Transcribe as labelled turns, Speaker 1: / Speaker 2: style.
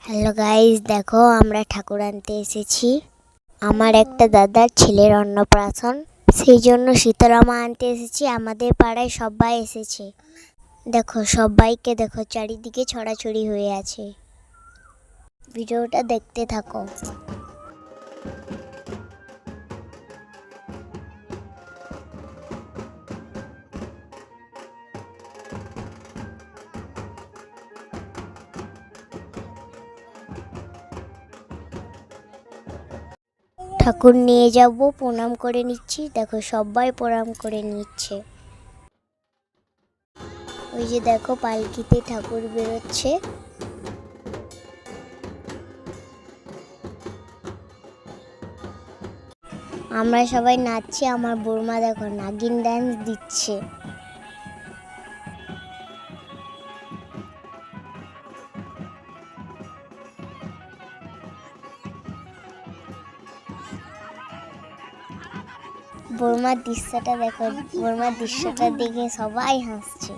Speaker 1: Hello guys, দেখো আমরা ঠাকুর আনতে এসেছি। আমার একটা দাদার ছেলের অন্নপ্রাশন, সেই জন্য শীতলা মা আনতে এসেছি। আমাদের পাড়ায় সবাই এসেছে। দেখো সবাইকে দেখো, চারিদিকে ছড়াছড়ি হয়ে আছে। ভিডিওটা দেখতে থাকো। ঠাকুর নিয়ে যাব, প্রণাম করে নিচ্ছি। দেখো সবাই প্রণাম করে নিচ্ছে। ওই যে দেখো পালকিতে ঠাকুর বেরোচ্ছে। আমরা সবাই নাচছি। আমার বৌমা দেখো নাগিন ডান্স দিচ্ছে। বৌমার দৃশ্যটা দেখো, বৌমার দৃশ্যটা দেখে সবাই হাসছে।